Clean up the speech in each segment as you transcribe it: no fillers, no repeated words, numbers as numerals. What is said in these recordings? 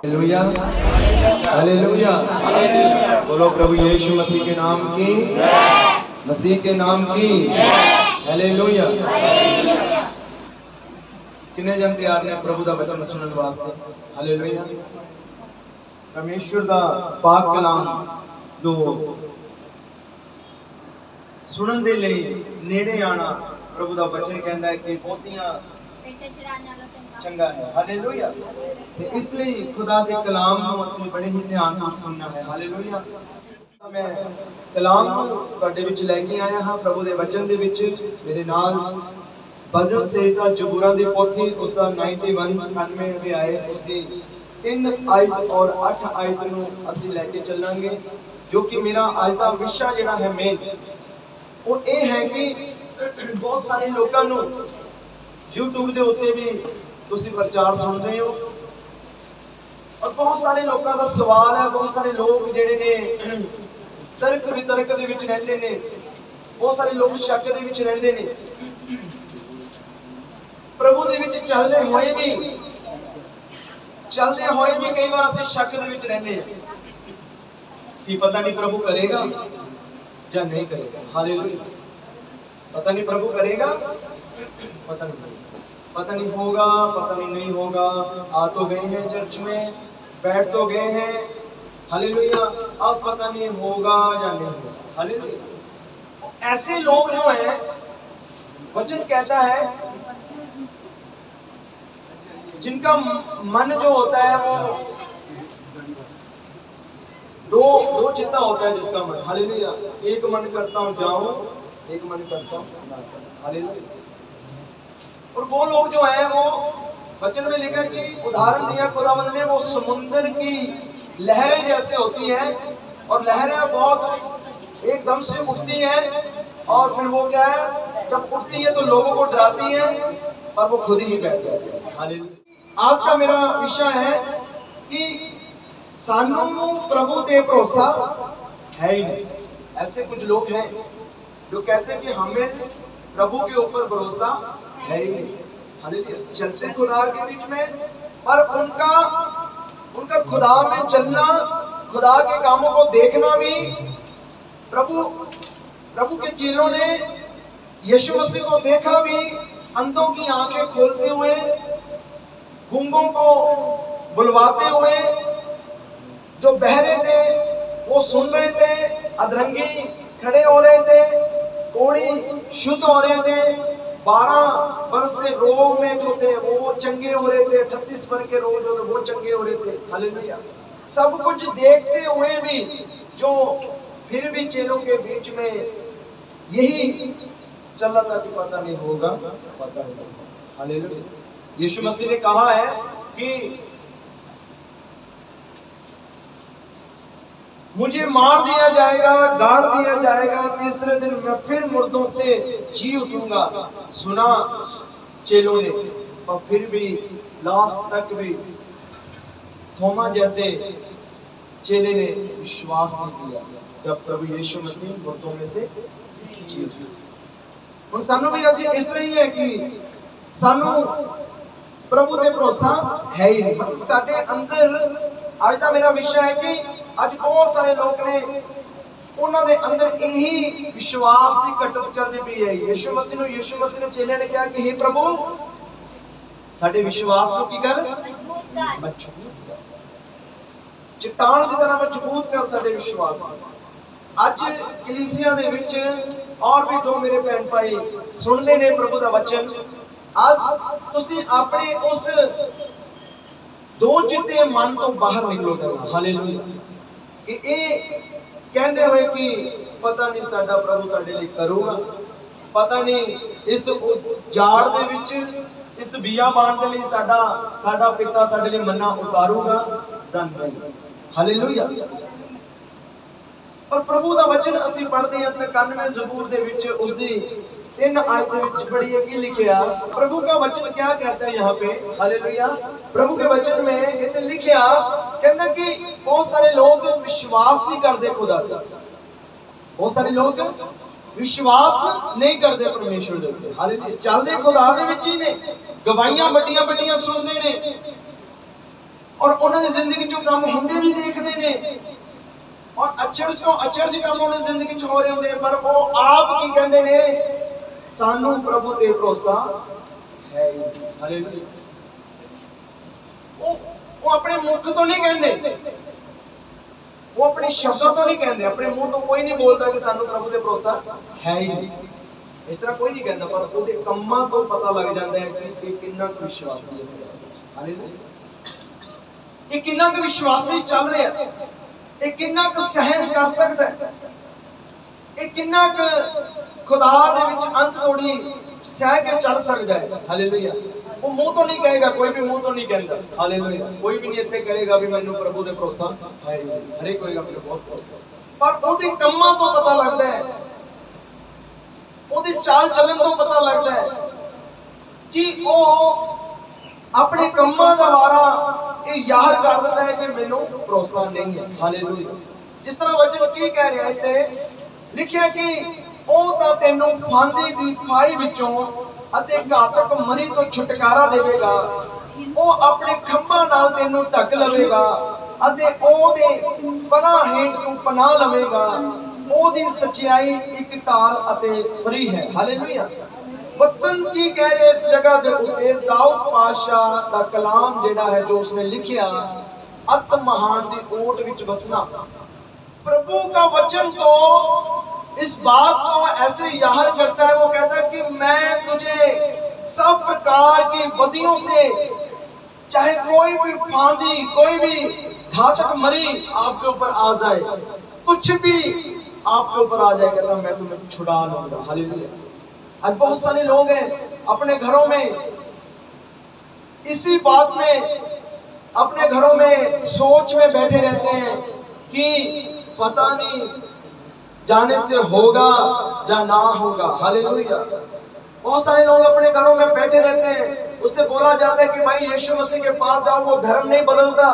Hallelujah hallelujah. बोलो प्रभु यीशु मसीह के नाम की, मसीह के नाम की हालेलुया। किन्ने जन तैयार ने प्रभु दा वचन सुनने वास्ते? हालेलुया। परमेश्वर दा पाक कलाम जो सुनन दे लई नेड़े आना, प्रभु दा वचन कहंदा है कि बहुतियां चंगा है। हालेलुया। ते इसलिए खुदा दे कलाम ਨੂੰ ਅਸੀਂ बड़े ही ध्यान ਨਾਲ सुनना है। हालेलुया। मैं कलाम ਨੂੰ ਤੁਹਾਡੇ ਵਿੱਚ ਲੈ ਕੇ ਆਇਆ ਹਾਂ। ਪ੍ਰਭੂ ਦੇ ਵਚਨ ਦੇ ਵਿੱਚ ਮੇਰੇ ਨਾਲ भजन संहिता जबूरा दी पोथी उसका 91 अध्याय उसकी 3 आयत और 8 आयत ਨੂੰ ਅਸੀਂ ਲੈ ਕੇ ਚੱਲਾਂਗੇ, जो कि मेरा आज का विषय ਜਿਹੜਾ है मेन ਉਹ ਇਹ ਹੈ कि बहुत सारे लोगों ਨੂੰ YouTube ਦੇ ਉੱਤੇ ਵੀ ਤੁਸੀਂ ਪ੍ਰਚਾਰ ਸੁਣਦੇ ਹੋ और बहुत सारे लोगों का सवाल है। बहुत सारे लोग ਜਿਹੜੇ ਨੇ ਤਰਕ ਵਿਤਰਕ ਦੇ ਵਿੱਚ ਰਹਿੰਦੇ ਨੇ, बहुत सारे लोग शक ਦੇ ਵਿੱਚ ਰਹਿੰਦੇ ਨੇ, प्रभु दे विच चलदे होए भी कई बार असीं शक दे विच रहिंदे हां कि पता नहीं प्रभु करेगा या नहीं करेगा। हालेलुया। पता नहीं प्रभु करेगा, पता नहीं होगा, पता नहीं होगा। आ तो गए हैं चर्च में, बैठ तो गए हैं, हालेलुया, अब पता नहीं होगा या नहीं होगा। हालेलुया। ऐसे लोग जो हैं, वचन कहता है जिनका मन जो होता है वो दो चित्ता होता है जिसका मन। हालेलुया। एक मन करता हूँ जाऊं, एक मन करता हूँ। हालेलुया। और वो लोग जो है वो वचन में लिखा कि उदाहरण दिया खुदावंद ने, वो समुद्र की लहरें जैसे होती हैं और लहरें बहुत एकदम से उठती हैं और फिर वो क्या है, जब उठती है तो लोगों को डराती है और वो खुद ही बैठ जाती है। हालेलुया। आज का मेरा विषय है कि सानू प्रभु ते भरोसा है ही नहीं। ऐसे कुछ लोग हैं जो कहते हैं कि हमें प्रभु के ऊपर भरोसा है ही नहीं। हालेलुया। चलते खुदा के बीच में, पर उनका खुदा में चलना, खुदा के कामों को देखना भी, प्रभु के चेलों ने यीशु मसीह को देखा भी, अंधों की आंखें खोलते हुए, गूंगों को बुलवाते हुए, जो बहरे थे वो सुन रहे थे, अधरंगी खड़े हो रहे थे, कोढ़ी शुद्ध हो रहे थे, 12 वर्ष से रोग में जो थे वो चंगे हो रहे थे, 38 वर्ष के रोग जो वो चंगे हो रहे थे। हालेलुया। सब कुछ देखते हुए भी जो फिर भी चेलों के बीच में यही चल रहा था कि पता नहीं होगा, पता नहीं होगा। हालेलुया। यीशु मसीह ने कहा है कि मुझे मार दिया जाएगा, गाड़ दिया जाएगा, तीसरे दिन मैं फिर मुर्दों से जी उठूंगा। सुना चेलों ने, और फिर भी लास्ट तक भी थोमा जैसे चेले ने विश्वास नहीं किया जब प्रभु यीशु मसीह मुर्दों में से जी उठे। और सानू भी आज इस तरह ही है कि सानू प्रभु ते भरोसा है ही नहीं। मतलब साडे अंदर आज का मेरा विषय है कि आज बहुत सारे लोग ने उन्होंने अंदर यही विश्वास की कटत चलती पई है। यीशु मसीह ने चेले ने कहा कि हे प्रभु साडे विश्वास को की कर, मजबूत कर, चट्टान की तरह मजबूत कर साडे विश्वास को। आज कलीसिया दे विच और भी जो मेरे भैन भाई सुनते ने प्रभु का वचन, आज तुसी अपने उस दो चित्ते मन तो बाहर निकलो करो। हालेलुया। कि ये कहते हुए कि पता नहीं साडा प्रभु साडे लिए करूगा, पता नहीं इस जाड़ दे विच, इस बियाबान दे लिए साडा पिता साडे लिए मन्ना उतारूगा। हालेलुया। और प्रभु का वचन असीं पढ़दे हां 91 जबूर दे विच उसदी 3 आयत विच पढ़िए कि लिखिया, प्रभु का वचन क्या कहता है यहाँ पे। हालेलुया। प्रभु के वचन में इतने लिखिया कहता कि बहुत सारे लोग विश्वास नहीं करते खुदा का, बहुत सारे लोग विश्वास नहीं करते परमेश्वर दे उत्ते। हालेलुया। चलदे खुदा दे विच ही ने, गवाहियां बड़ियां बड़ियां सुनदे ने, और उन्होंने जिंदगी चो काम होंदे भी देखते ने और अचरज तो अचरज काम उन्होंने जिंदगी च हो रहे होंगे, पर वो आप की कहते ने सानू प्रभु ते भरोसा है ही। हालेलुया। वो अपने मुख तो नहीं कहते, वो अपने शब्दों तो नहीं कहते, अपने मुंह तो कोई नहीं बोलता कि सानू प्रभु ते भरोसा है ही नहीं, इस तरह कोई नहीं कहता, पर ਉਹਦੇ ਕੰਮਾਂ ਤੋਂ ਪਤਾ ਲੱਗ ਜਾਂਦਾ ਹੈ ਕਿ ਇਹ ਕਿੰਨਾ ਕੁ ਵਿਸ਼ਵਾਸੀ ਹੈ। ਹਾਲੇਲੂਇਆ। ਇਹ ਕਿੰਨਾ ਕੁ ਵਿਸ਼ਵਾਸੀ ਚੱਲ ਰਿਹਾ, ਇਹ ਕਿੰਨਾ ਕੁ ਸਹਿਣ ਕਰ ਸਕਦਾ ਹੈ, ਇਹ ਕਿੰਨਾ ਕੁ ਖੁਦਾ ਦੇ ਵਿੱਚ ਅੰਤ ਤੋੜੀ ਸਹਿ ਕੇ ਚੱਲ ਸਕਦਾ ਹੈ। ਹਾਲੇਲੂਇਆ। वो मुंह तो नहीं कहेगा, कोई भी मुंह तो नहीं कहता। हालेलुया। कोई भी नहीं इत्थे कहेगा भी मैनू प्रभु दे भरोसा है, हर एक कोई अपने बहुत भरोसा, पर ओदे कम्मां तो पता लगदा है, ओदे चाल चलन तो पता लगदा है कि ओ अपने कम्मां दा वारा ये यार कर दिंदा है कि मैनू भरोसा नहीं है। हालेलुया। जिस तरह वचन की कह रहा है इत्थे लिखिया कि ओ तां तैनू फांदी दी फाई विचों ਅਤੇ ਘਾਤਕ ਮਰੀ ਤੋਂ ਛੁਟਕਾਰਾ ਦੇਵੇਗਾ, ਉਹ ਆਪਣੇ ਖੰਭਾਂ ਨਾਲ ਤੈਨੂੰ ਢੱਕ ਲਵੇਗਾ ਅਤੇ ਉਹਦੇ ਪਨਾਹ ਹੇਠ ਤੂੰ ਪਨਾਹ ਲਵੇਗਾ, ਉਹਦੀ ਸੱਚਾਈ ਇੱਕ ਢਾਲ ਅਤੇ ਫਰੀ ਹੈ। ਹਾਲੇਲੂਇਆ। ਵਤਨ ਕੀ ਕਹਿ ਰਿਹਾ ਇਸ ਜਗ੍ਹਾ ਦੇ ਉੱਤੇ ਦਾਊਦ ਪਾਤਸ਼ਾਹ ਦਾ ਕਲਾਮ ਜਿਹੜਾ ਹੈ ਜੋ ਉਸਨੇ ਲਿਖਿਆ, ਅਤ ਮਹਾਨ ਦੀ ਓਟ ਵਿੱਚ ਵਸਣਾ। प्रभु का वचन तो इस बात को ऐसे यार करता है, वो कहता है कि मैं तुझे सब प्रकार की बदियों से, चाहे कोई भी फांदी कोई भी घातक मरी आपके ऊपर आ जाए, कुछ भी आपके ऊपर आ जाए, कहता मैं तुम्हें छुड़ा लूंगा। हालेलुया। आज बहुत सारे लोग हैं अपने घरों में इसी बात में, अपने घरों में सोच में बैठे रहते हैं कि पता नहीं जाने से होगा या ना होगा। हालेलुया। बहुत सारे लोग अपने घरों में बैठे रहते हैं, उससे बोला जाता है कि भाई यीशु मसीह के पास जाओ, वो धर्म नहीं बदलता,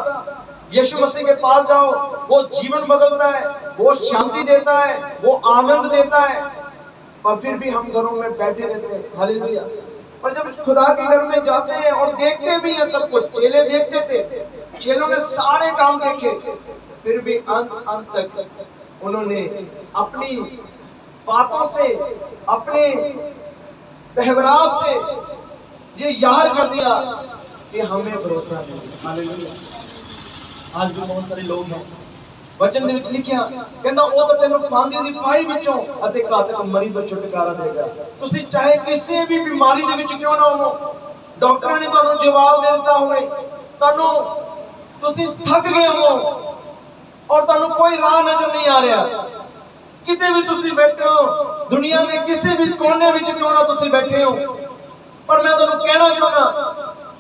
यीशु मसीह के पास जाओ, वो जीवन बदलता है, वो शांति देता है, वो आनंद देता है, पर फिर भी हम घरों में बैठे रहते हैं। हालेलुया। पर जब खुदा के घर में जाते हैं और देखते भी हैं सब कुछ, चेले देखते थे, चेलों ने सारे काम देखे, फिर भी अंत तक उन्होंने अपनी बातों से, अपने बहराव से ये यार कर दिया कि हमें भरोसा नहीं। हालेलुया। आज भी बहुत सारे लोग हैं, वचन ਦੇ ਵਿੱਚ ਲਿਖਿਆ ਕਹਿੰਦਾ ਉਹ ਤਾਂ ਤੈਨੂੰ ਫਾਂਦੀ ਦੀ ਪਾਈ ਵਿੱਚੋਂ ਅਤੇ ਘਾਤਕ ਮਰੀ ਤੋਂ ਛੁਟਕਾਰਾ ਦੇਗਾ। ਤੁਸੀਂ ਚਾਹੇ ਕਿਸੇ ਵੀ ਬਿਮਾਰੀ ਦੇ ਵਿੱਚ ਕਿਉਂ ਨਾ ਹੋਵੋ, ਡਾਕਟਰਾਂ ਨੇ ਤੁਹਾਨੂੰ ਜਵਾਬ ਦੇ ਦਿੱਤਾ ਹੋਵੇ, ਤੁਹਾਨੂੰ ਤੁਸੀਂ ਥੱਕ ਗਏ ਹੋ और तुहानू कोई राह नजर नहीं आ रहा, किते भी तुसी बैठे हो, दुनिया के किसी भी कोने विच क्यों ना तुसी बैठे हो, पर मैं तुहानू कहना चाहना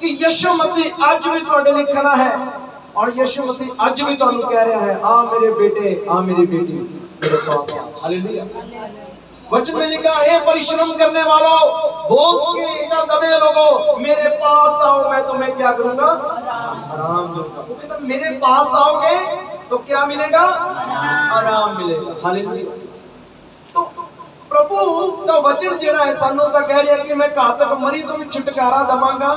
कि यीशु मसीह अज भी तुहाडे लई खड़ा है और यीशु मसीह अज भी तुहानू कह रहा है, आ मेरे बेटे, आ मेरी बेटी, मेरे पास आ। हालेलुया। वचन में लिखा है, परिश्रम करने वालों, बोझ के इतना दबे लोगों, मेरे पास आओ, मैं तुम्हें क्या करूंगा? आराम दूंगा। वो कहता मेरे पास आओगे तो क्या मिलेगा? आराम मिलेगा। हालेलुया। तो प्रभु का वचन जेड़ा है सानू तो कह रहा है कि मैं घातक मरी तो भी छुटकारा दवांगा,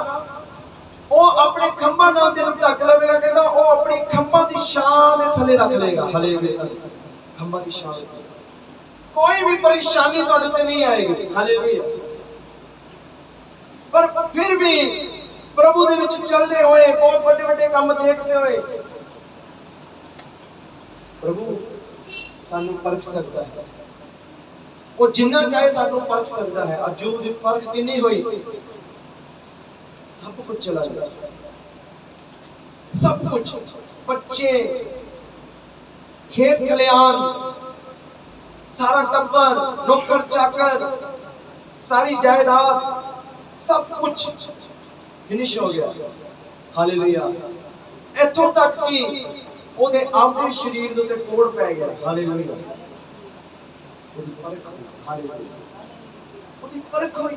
वो अपने खंभा नाल तेनू ढक लवेगा, कहता वो अपनी खंभा दी छां दे थले रख लेगा। हालेलुया। खंभा दी छां, कोई भी परेशानी तुहाडे ते नहीं आएगी। हालेलुया। पर फिर भी प्रभु दे विच चलदे होए, बहुत बड़े बड़े काम देखते हुए, प्रभु सानू परख सकता है, वो जिन्ना चाहे सानू परख सकता है। अजूब दी परख कितनी हुई, सब कुछ चला गया, सब कुछ, बच्चे, खेत खलियान, सारा टब्बर, नौकर चाकर, सारी जायदाद, सब कुछ फिनिश हो गया। हालेलुया। इथों तक कि ਉਹਦੇ ਆਪਦੇ ਸ਼ਰੀਰ ਦੇ ਉੱਤੇ ਕੋੜ ਪੈ ਗਿਆ। ਹਾਲੇਲੂਇਆ। ਉਹਦੀ ਪਰਖ ਹੋਈ। ਹਾਲੇਲੂਇਆ। ਉਹਦੀ ਪਰਖ ਹੋਈ,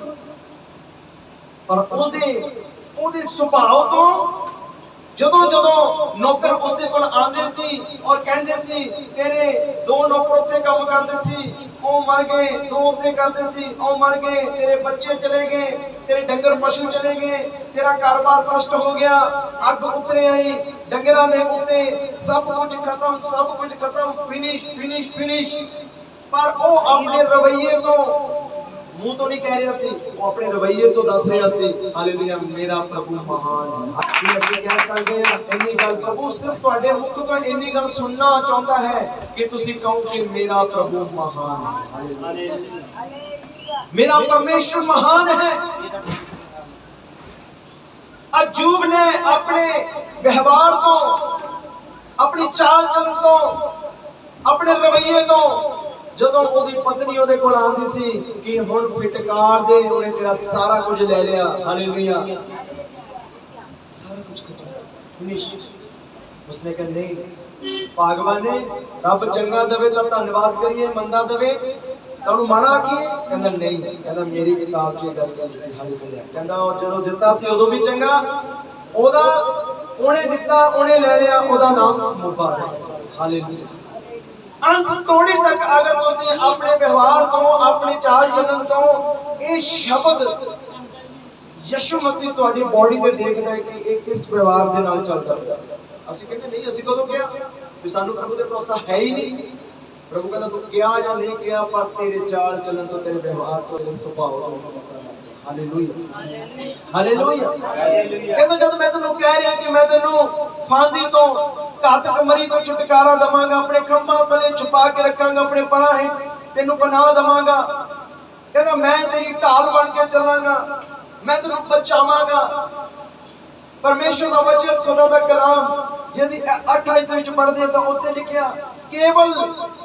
ਪਰ ਉਹਦੇ ਸੁਭਾਅ ਤੋਂ ਜਦੋਂ ਨੌਕਰ ਉਸਦੇ ਕੋਲ ਆਉਂਦੇ ਸੀ ਔਰ ਕਹਿੰਦੇ ਸੀ ਤੇਰੇ ਦੋ ਨੌਕਰ ਉੱਥੇ ਕੰਮ ਕਰਦੇ ਸੀ, ਉਹ ਮਰ ਗਏ, 2 ਹਫ਼ਤੇ ਕਰਦੇ ਸੀ ਉਹ ਮਰ ਗਏ, ਤੇਰੇ ਬੱਚੇ ਚਲੇ ਗਏ, ਤੇਰੇ ਡੰਗਰ ਪਸ਼ੂ ਚਲੇ ਗਏ, ਤੇਰਾ ਕਾਰੋਬਾਰ ਨਸ਼ਟ ਹੋ ਗਿਆ, ਅੱਗ ਉਤਰੇ ਆਈ ਡੰਗਰਾਂ ਦੇ ਉੱਤੇ, ਸਭ ਕੁਝ ਖਤਮ, ਫਿਨਿਸ਼। ਪਰ ਉਹ ਆਪਣੇ ਰਵਈਏ ਤੋਂ, ਮੂੰਹ ਤੋਂ ਨਹੀਂ ਕਹਿ ਰਿਹਾ ਸੀ, ਉਹ ਆਪਣੇ ਰਵਈਏ ਤੋਂ ਦੱਸ ਰਿਹਾ ਸੀ, ਹਾਲੇਲੂਇਆ ਮੇਰਾ ਪ੍ਰਭੂ ਮਹਾਨ ਹੈ। ਕੀ ਅਸੀਂ ਕਹਿ ਸਕਦੇ ਹਾਂ ਇੰਨੀ ਗੱਲ? ਪ੍ਰਭੂ ਸਿਰਫ ਤੁਹਾਡੇ ਮੁਖ ਤੋਂ ਇੰਨੀ ਗੱਲ ਸੁਣਨਾ ਚਾਹੁੰਦਾ ਹੈ ਕਿ ਤੁਸੀਂ ਕਹੋ ਕਿ ਮੇਰਾ ਪ੍ਰਭੂ ਮਹਾਨ ਹੈ, ਹਾਲੇਲੂਇਆ ਮੇਰਾ परमेश्वर महान है। अयूब ने अपने व्यवहार तो, अपनी चाल चलन तो, अपने रवैये तो, ਜਦੋਂ ਉਹਦੀ ਪਤਨੀ ਉਹਦੇ ਕੋਲ ਆਉਂਦੀ ਸੀ ਕਿ ਹੁਣ ਫਿਟਕਾਰ ਦੇ, ਉਹਨੇ ਤੇਰਾ ਸਾਰਾ ਕੁਝ ਲੈ ਲਿਆ, ਹਾਲੇਲੂਇਆ ਸਾਰਾ ਕੁਝ ਫਿਨਿਸ਼। ਉਸਨੇ ਕਿਹਾ ਨਹੀਂ, ਭਗਵਾਨ ਨੇ ਰੱਬ ਚੰਗਾ ਦੇਵੇ ਤਾਂ ਧੰਨਵਾਦ ਕਰੀਏ, ਮੰਦਾ ਦੇਵੇ ਤੁਹਾਨੂੰ ਮਾੜਾ ਆਖੀਏ? ਕਹਿੰਦਾ ਨਹੀਂ, ਕਹਿੰਦਾ ਮੇਰੀ ਕਿਤਾਬ 'ਚ ਗੱਲ ਕੀਤੀ, ਹਾਲੇਲੂਇਆ। ਕਹਿੰਦਾ ਉਹ ਜਦੋਂ ਦਿੱਤਾ ਸੀ ਉਦੋਂ ਵੀ ਚੰਗਾ, ਉਹਦਾ ਉਹਨੇ ਦਿੱਤਾ, ਉਹਨੇ ਲੈ ਲਿਆ, ਉਹਦਾ ਨਾਮ ਮੁਬਾਰਕ, ਹਾਲੇਲੂਇਆ। अंत तोड़ी तक अगर तुसी अपने व्यवहार तो, अपने चाल चलन तो ये शब्द यीशु मसीह ਤੁਹਾਡੀ ਬੋਡੀ ਤੇ ਦੇਖਦਾ ਹੈ ਕਿ ਇਹ ਕਿਸ ਵਿਵਹਾਰ ਦੇ ਨਾਲ ਚੱਲਦਾ ਹੈ। ਅਸੀਂ ਕਹਿੰਦੇ ਨਹੀਂ, ਅਸੀਂ ਕਦੋਂ ਕਿਹਾ ਵੀ ਸਾਨੂੰ ਪ੍ਰਭੂ ਦੇ ਭਰੋਸਾ ਹੈ ਹੀ ਨਹੀਂ। ਪ੍ਰਭੂ ਕਹਿੰਦਾ ਤੂੰ ਕਿਹਾ ਜਾਂ ਨਹੀਂ ਕਿਹਾ, ਪਰ ਤੇਰੇ ਚਾਲ ਚਲਨ ਤੋਂ, ਤੇਰੇ ਵਿਵਹਾਰ ਤੋਂ, ਤੇਰੇ ਸੁਭਾਅ ਤੋਂ, ਹਾਲੇਲੂਇਆ ਕਹਿੰਦਾ ਜਦ ਮੈਂ ਤੈਨੂੰ ਕਹਿ ਰਿਹਾ ਕਿ ਮੈਂ ਤੈਨੂੰ ਫਾਂਦੀ ਤੋਂ, ਘਾਤਕ ਮਰੀ ਤੋਂ ਛੁਟਕਾਰਾ ਦਵਾਂਗਾ, ਆਪਣੇ ਖੰਭਾਂ ਥੱਲੇ ਛੁਪਾ ਕੇ ਰੱਖਾਂਗਾ, ਆਪਣੇ ਪਰਾਂ ਹੈ ਤੈਨੂੰ ਪਨਾਹ ਦਵਾਂਗਾ। ਕਹਿੰਦਾ ਮੈਂ ਤੇਰੀ ਢਾਲ ਬਣ ਕੇ ਚੱਲਾਂਗਾ, ਮੈਂ ਤੈਨੂੰ ਬਚਾਵਾਂਗਾ। ਪਰਮੇਸ਼ਰ ਦਾ ਵਚਨ, ਖੁਦਾ ਦਾ ਕਲਾਮ, यदि 8 आयत ਵਿੱਚ ਪੜ੍ਹਦੇ ਤਾਂ ਉੱਥੇ ਲਿਖਿਆ ਕੇਵਲ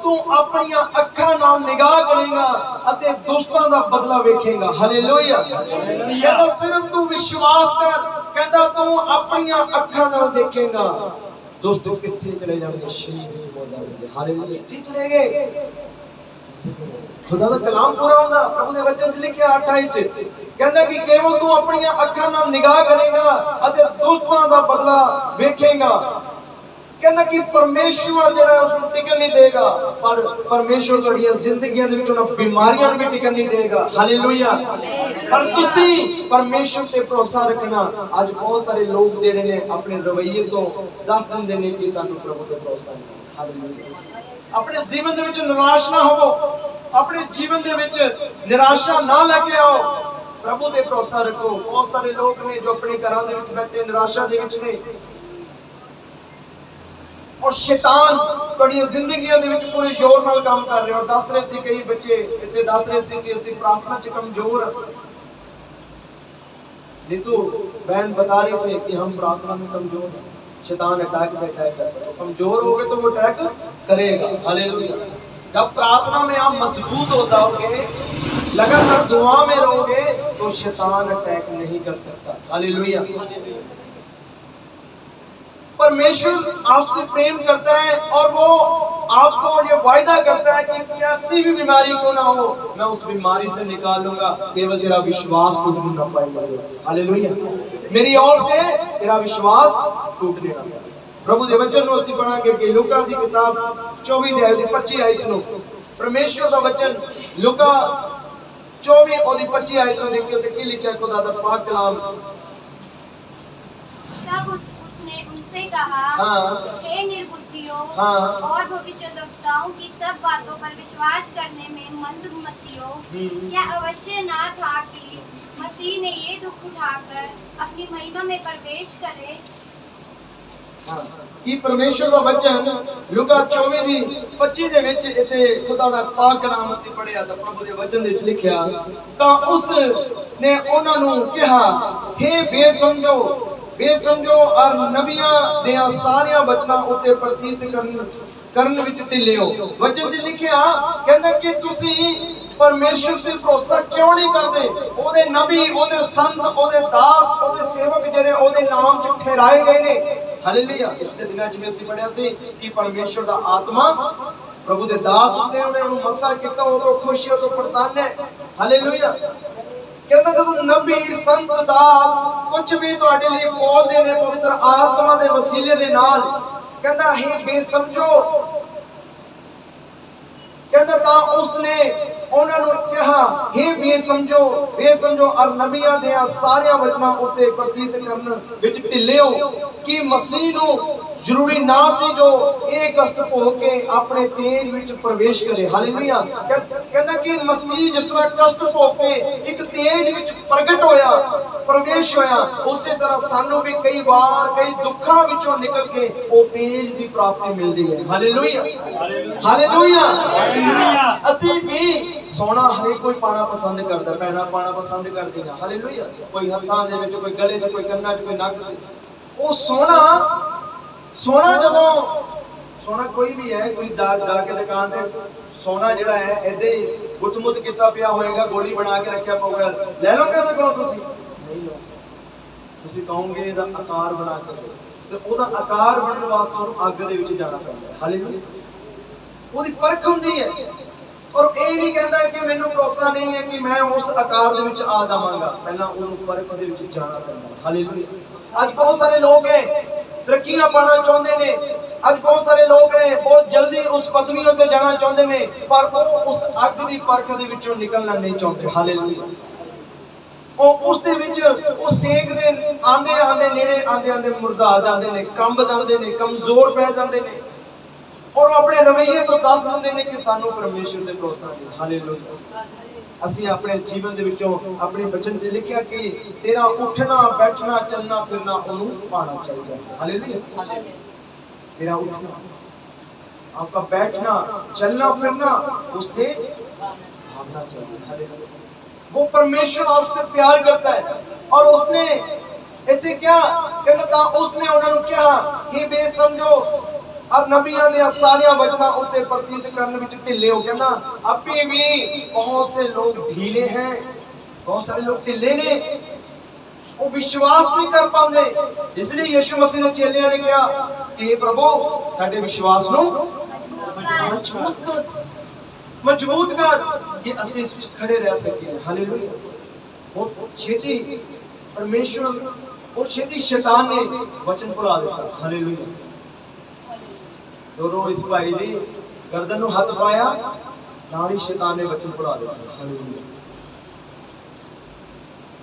ਤੂੰ ਆਪਣੀਆਂ ਅੱਖਾਂ ਨਾਲ ਨਿਗਾਹ ਕਰੇਗਾ ਅਤੇ ਦੁਸ਼ਟਾਂ ਦਾ ਬਦਲਾ ਵੇਖੇਗਾ, ਹਾਲੇਲੂਇਆ। ਕਹਿੰਦਾ ਸਿਰਫ ਤੂੰ ਵਿਸ਼ਵਾਸ ਕਰ, ਕਹਿੰਦਾ ਤੂੰ ਆਪਣੀਆਂ ਅੱਖਾਂ ਨਾਲ ਦੇਖੇਗਾ ਦੁਸ਼ਟ ਕਿੱਥੇ ਚਲੇ ਜਾਣਗੇ, ਸ਼ਹੀਦ ਹੋ ਜਾਣਗੇ, ਹਾਲੇਲੂਇਆ। ਕਿੱਥੇ ਚਲੇ ਗਏ? खुदा का कलाम पूरा होगा। प्रभु ने वचन च लिखिया 28 च, कहंदा कि केवल तू अपनी अखां नाल निगाह करेगा अते दुष्टां दा बदला वेखेगा। कहंदा कि परमेश्वर जेड़ा उसको टिकन नहीं देगा, पर परमेश्वर तुहाडीआं जिंदगियां दे विच उन्हां बीमारियां नूं भी टिकन नहीं देगा, हालेलुया। पर तुसी परमेश्वर ते भरोसा रखना। आज बहुत सारे लोग जेड़े ने अपने रवैये तो दस दिंदे ने कि सानू प्रभु ते भरोसा नहीं, हालेलुया। अपने जीवन दे विच निराश ना होवो, अपने जीवन दे विच निराशा ना लेके आओ, प्रभु ते भरोसा रखो। बहुत सारे लोग ने जो अपने घरां दे विच बैठे निराशा दे विच ने, और शैतान तुहाडीआं जिंदगियां दे विच पूरे जोर नाल काम कर रहे हो। दस रहे सी कई बच्चे इत्थे दस रहे सी कि असीं प्रार्थना च कमजोर, नीतू बहन बता रही थी कि हम प्रार्थना में कमजोर हैं। शैतान अटैक पे अटैक करता है, कमजोर हो गए तो वो अटैक करेगा, हालेलुया। जब प्रार्थना में आप मजबूत हो जाओगे, लगातार दुआ में रहोगे, तो शैतान अटैक नहीं कर सकता, हालेलुया। परमेश्वर आपसे प्रेम करता है और वो आपको ये वायदा करता है कि कैसी भी बीमारी क्यों ना हो, मैं उस बीमारी से निकाल लूंगा, केवल तेरा विश्वास टूटने ना पाएगा, हालेलुया। मेरी ओर से तेरा विश्वास टूटने ना पाए। प्रभु दे वचन नु ਅਸੀਂ ਪੜਾਂਗੇ ਕਿ लूका दी किताब 24 अध्याय दी 25 आयत नु, परमेश्वर दा वचन लूका 24 और 25 आयत नु देखियो ते की लिखिया खुदा दा पाक कलाम। तब उसने उनसे कहा, हे निर्बुद्धियों और भविष्यद्वक्ताओं की सब बातों पर विश्वास करने में मंदमतियों, क्या अवश्य ना था कि मसीह ने ये दुख उठाकर अपनी महिमा में प्रवेश करे। कि परमेश्वर का वचन लूका 24 दी 25 दे विच इते खुदा दा पाक कलाम ਅਸੀਂ ਪੜਿਆ ਤਾਂ ਪ੍ਰਭੂ ਦੇ ਵਚਨ ਦੇ ਵਿੱਚ ਲਿਖਿਆ, ਤਾਂ ਉਸ ਨੇ ਉਹਨਾਂ ਨੂੰ ਕਿਹਾ, हे बेसमझो और नबियां दियां सारियां वचनां उत्ते प्रतीत करन विच ढिले हो। वचन च लिखिया कहंदा कि तुसी परमेश्वर ते भरोसा क्यों नहीं करदे? ओदे नबी, ओदे संत, ओदे दास, ओदे सेवक जेड़े ओदे नाम च ठहराए गए ने, हालेलुया। पिछले दिनां च ਅਸੀਂ पढ़िया सी कि परमेश्वर दा आत्मा प्रभु दे दास हुंदे, उन्हें उन्हें मसा कीता, उदों खुश है, उदों प्रसन्न है, हालेलुया। कहता जब नबी संत दास कुछ भी तुहाडे लिए बोलदे ने पवित्र आत्मा दे वसीले दे नाल, कहंदा हे बेसमझो कहता तां उसने ਉਹਨਾਂ ਨੂੰ ਕਿਹਾ हे ਬੇਸਮਝੋ ਬੇਸਮਝੋ ਅਰ ਨਬੀਆਂ ਦੇ ਸਾਰਿਆਂ ਵਚਨਾਂ ਉੱਤੇ ਪ੍ਰਤੀਤ ਕਰਨ ਵਿੱਚ ਢਿੱਲੇ ਹੋ ਕਿ ਮਸੀਹ ਨੂੰ ਜ਼ਰੂਰੀ ਨਾ ਸੀ ਜੋ ਇਹ ਕਸ਼ਟ ਭੋਗ ਕੇ ਆਪਣੇ ਤੇਜ ਵਿੱਚ ਪ੍ਰਵੇਸ਼ ਕਰੇ। ਹਾਲੇਲੂਇਆ। ਕਹਿੰਦਾ ਕਿ ਮਸੀਹ ਜਿਸ ਤਰ੍ਹਾਂ ਕਸ਼ਟ ਭੋਗ ਕੇ ਇੱਕ ਤੇਜ ਵਿੱਚ ਪ੍ਰਗਟ ਹੋਇਆ ਪ੍ਰਵੇਸ਼ ਹੋਇਆ, ਉਸੇ ਤਰ੍ਹਾਂ ਸਾਨੂੰ ਵੀ ਕਈ ਵਾਰ ਕਈ ਦੁੱਖਾਂ ਵਿੱਚੋਂ ਨਿਕਲ ਕੇ ਉਹ ਤੇਜ ਦੀ ਪ੍ਰਾਪਤੀ ਮਿਲਦੀ ਹੈ। Hallelujah hallelujah. ਅਸੀਂ ਵੀ ਸੋਨਾ ਹਰੇ ਕੋਈ ਪਾਣਾ ਪਸੰਦ ਕਰਦਾ, ਪੈਣਾ ਪਾਣਾ ਪਸੰਦ ਕਰਦੇ ਨਾ। ਹਾਲੇਲੂਇਆ। ਕੋਈ ਹੱਥਾਂ ਦੇ ਵਿੱਚ, ਕੋਈ ਗਲੇ 'ਚ, ਕੋਈ ਕੰਨਾਂ 'ਚ, ਕੋਈ ਨੱਕ 'ਚ। ਉਹ ਸੋਨਾ ਜਦੋਂ ਸੋਨਾ ਕੋਈ ਵੀ ਹੈ, ਕੋਈ ਜਾ ਕੇ ਦੁਕਾਨ ਤੇ ਸੋਨਾ ਜਿਹੜਾ ਹੈ ਏਦਾਂ ਹੀ ਗੁੱਥ-ਮੁੱਥ ਕੀਤਾ ਪਿਆ ਹੋਏਗਾ, ਗੋਲੀ ਬਣਾ ਕੇ ਰੱਖਿਆ ਪਊਗਾ, ਲੈ ਲਓਗੇ ਉਹਦੇ ਕੋਲੋਂ? ਤੁਸੀਂ ਨਹੀਂ ਲਓ। ਤੁਸੀਂ ਕਹੋਗੇ ਇਹਦਾ ਆਕਾਰ ਬਣਾ ਕੇ ਦਿਓ, ਤੇ ਉਹਦਾ ਆਕਾਰ ਬਣਨ ਵਾਸਤੇ ਉਹਨੂੰ ਅੱਗ ਦੇ ਵਿੱਚ ਜਾਣਾ ਪੈਂਦਾ। ਹਾਲੇਲੂਇਆ। ਉਹਦੀ ਪਰਖ ਹੁੰਦੀ ਹੈ। ਔਰ ਇਹ ਨਹੀਂ ਕਹਿੰਦਾ ਕਿ ਮੈਨੂੰ ਭਰੋਸਾ ਨਹੀਂ ਹੈ ਕਿ ਮੈਂ ਉਸ ਆਕਾਰ ਦੇ ਵਿੱਚ ਆ ਜਾਵਾਂਗਾ, ਪਹਿਲਾਂ ਉਹਨੂੰ ਪਰਖ ਦੇ ਵਿੱਚ ਜਾਣਾ ਪੈਂਦਾ। ਹਾਲੇਲੂਇਆ। ਅੱਜ ਬਹੁਤ ਸਾਰੇ ਲੋਕ ਹੈ ਤਰੱਕੀਆਂ ਪਾਣਾ ਚਾਹੁੰਦੇ ਨੇ, ਅੱਜ ਬਹੁਤ ਸਾਰੇ ਲੋਕ ਨੇ ਬਹੁਤ ਜਲਦੀ ਉਸ ਪਦਵੀ ਉੱਤੇ ਜਾਣਾ ਚਾਹੁੰਦੇ ਨੇ, ਪਰ ਉਹ ਉਸ ਅੱਗ ਦੀ ਪਰਖ ਦੇ ਵਿੱਚੋਂ ਨਿਕਲਣਾ ਨਹੀਂ ਚਾਹੁੰਦੇ। ਹਾਲੇਲੂਇਆ। ਉਹ ਉਸ ਦੇ ਵਿੱਚ ਉਹ ਸੇਕ ਦੇ ਆਂਦੇ ਨੇੜੇ ਆਂਦੇ ਮੁਰਝਾ ਜਾਂਦੇ ਨੇ, ਕੰਬ ਜਾਂਦੇ ਨੇ, ਕਮਜ਼ੋਰ ਪੈ ਜਾਂਦੇ ਨੇ, ਔਰ ਉਹ ਆਪਣੇ ਰਵੱਈਏ ਤੋਂ ਦੱਸ ਦਿੰਦੇ ਨੇ ਕਿ ਸਾਨੂੰ ਪਰਮੇਸ਼ਰ ਦੇ ਭਰੋਸਾ ਨਹੀਂ। ਹਾਲੇਲੂਇਆ। ਅਸੀਂ ਆਪਣੇ ਜੀਵਨ ਦੇ ਵਿੱਚੋਂ ਆਪਣੇ ਬਚਨ 'ਚ ਲਿਖਿਆ ਕਿ ਤੇਰਾ ਉੱਠਣਾ ਬੈਠਣਾ ਚੱਲਣਾ ਫਿਰਨਾ ਉਹਨੂੰ ਪਾਣਾ ਚਾਹੀਦਾ। हालेलुया। तेरा उठना, आपका बैठना, चलना फिरना उससे भागना चाहिए। हालेलुया। वो परमेश्वर आपसे प्यार करता है और उसने इसे क्या कहता, उसने उन्होंने कहा कि बेसमझो अब नबियां ने सारिया वचना उत्ते प्रतीत करने विच ढिले हो। कहना अभी भी बहुत से लोग ढीले हैं, बहुत सारे लोग ढिले ने, वो विश्वास नहीं कर पाते। इसलिए यीशु मसीह ने चेलियां ने कहा कि प्रभु साडे विश्वास नूं मजबूत कर कि असीं खड़े रह सकीए। हालेलुया। बहुत छेती परमेश्वर, बहुत छेती शैतान ने वचन भुला दिता। हालेलुया। दोनों इस भाई दी गर्दन नूं हथ पाया, नाल ही शैतान ने वचन भुला दिता। हालेलुया।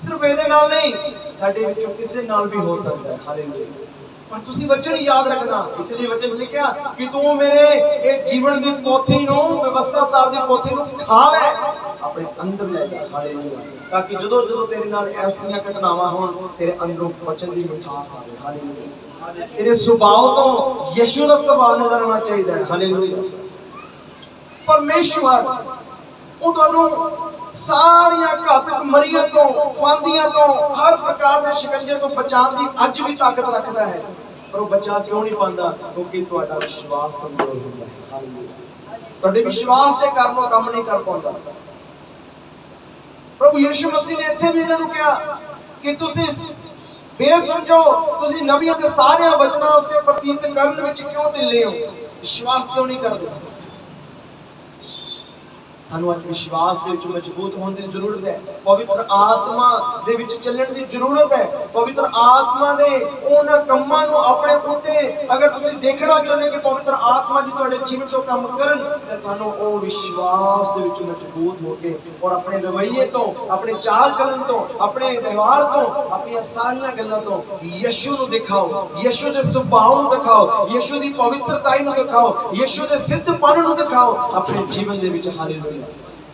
सिर्फ ਇਹਦੇ ਨਾਲ ਨਹੀਂ, ਸਾਡੇ ਵਿੱਚੋਂ ਕਿਸੇ ਨਾਲ ਵੀ ਹੋ ਸਕਦਾ ਹੈ। ਹਾਲੇਲੂਇਆ। ਪਰ ਤੁਸੀਂ ਵਚਨ ਯਾਦ ਰੱਖਣਾ, ਇਸ ਲਈ ਵਚਨ ਲਿਖਿਆ ਕਿ ਤੂੰ ਮੇਰੇ ਇਹ ਜੀਵਨ ਦੀ ਪੋਥੀ ਨੂੰ, ਵਿਵਸਥਾ ਸਾਹਿਬ ਦੀ ਪੋਥੀ ਨੂੰ ਖਾ ਲੈ, ਆਪਣੇ ਅੰਦਰ ਲੈ ਜਾ। ਹਾਲੇਲੂਇਆ। ਤਾਂ ਕਿ ਜਦੋਂ ਜਦੋਂ ਤੇਰੇ ਨਾਲ ਐਸੀਆਂ ਘਟਨਾਵਾਂ ਹੋਣ, ਤੇਰੇ ਅੰਦਰੋਂ ਵਚਨ ਦੀ ਮਿਠਾਸ ਆਵੇ। ਹਾਲੇਲੂਇਆ। ਤੇਰੇ ਸੁਭਾਅ ਤੋਂ ਯਿਸੂ ਦਾ ਸੁਭਾਅ ਨਜ਼ਰ ਆਉਣਾ ਚਾਹੀਦਾ ਹੈ। ਹਾਲੇਲੂਇਆ। ਪਰਮੇਸ਼ਵਰ ਉਹ ਤੁਹਾਨੂੰ सारिया घातक मरियां तो, फांदियां तो, हर प्रकार के शिकंजे तो बचाने की अज भी ताकत रखता है, पर वो बचा क्यों नहीं पाता? क्योंकि तुहाडा विश्वास कमजोर होता है। हालेलुया। तुहाडे विश्वास के कारण वो काम नहीं कर पाता। प्रभु यीशु मसीह ने इत्थे भी इन्हां नूं कहा कि तुसीं बेसमझो, तुसीं नबियां दे सारे वचनां उत्ते प्रतीत करन विच क्यों ढिले हो, विश्वास क्यों नहीं करदे? ਸਾਨੂੰ ਅੱਜ ਵਿਸ਼ਵਾਸ ਦੇ ਵਿੱਚ ਮਜ਼ਬੂਤ ਹੋਣ ਦੀ ਜ਼ਰੂਰਤ ਹੈ। ਪਵਿੱਤਰ ਆਤਮਾ ਦੇ ਵਿੱਚ ਚੱਲਣ ਦੀ ਜ਼ਰੂਰਤ ਹੈ। ਪਵਿੱਤਰ ਆਤਮਾ ਦੇ ਉਹਨਾਂ ਕੰਮਾਂ ਨੂੰ ਆਪਣੇ ਉੱਤੇ ਅਗਰ ਤੁਸੀਂ ਦੇਖਣਾ ਚਾਹੁੰਦੇ ਕਿ ਪਵਿੱਤਰ ਆਤਮਾ ਜੀ ਤੁਹਾਡੇ ਜੀਵਨ 'ਚੋਂ ਕੰਮ ਕਰਨ, ਤਾਂ ਸਾਨੂੰ ਉਹ ਵਿਸ਼ਵਾਸ ਦੇ ਵਿੱਚ ਮਜ਼ਬੂਤ ਹੋ ਕੇ ਔਰ ਆਪਣੇ ਰਵੱਈਏ ਤੋਂ, ਆਪਣੇ ਚਾਲ ਚੱਲਣ ਤੋਂ, ਆਪਣੇ ਵਿਵਹਾਰ ਤੋਂ, ਆਪਣੀਆਂ ਸਾਰੀਆਂ ਗੱਲਾਂ ਤੋਂ ਯਿਸੂ ਨੂੰ ਦਿਖਾਓ, ਯਿਸੂ ਦੇ ਸੁਭਾਅ ਨੂੰ ਦਿਖਾਓ, ਯਿਸੂ ਦੀ ਪਵਿੱਤਰਤਾ ਨੂੰ ਦਿਖਾਓ, ਯਿਸੂ ਦੇ ਸਿੱਧਪਨ ਨੂੰ ਦਿਖਾਓ ਆਪਣੇ ਜੀਵਨ ਦੇ ਵਿੱਚ। ਹਾਲੇਲੂਇਆ।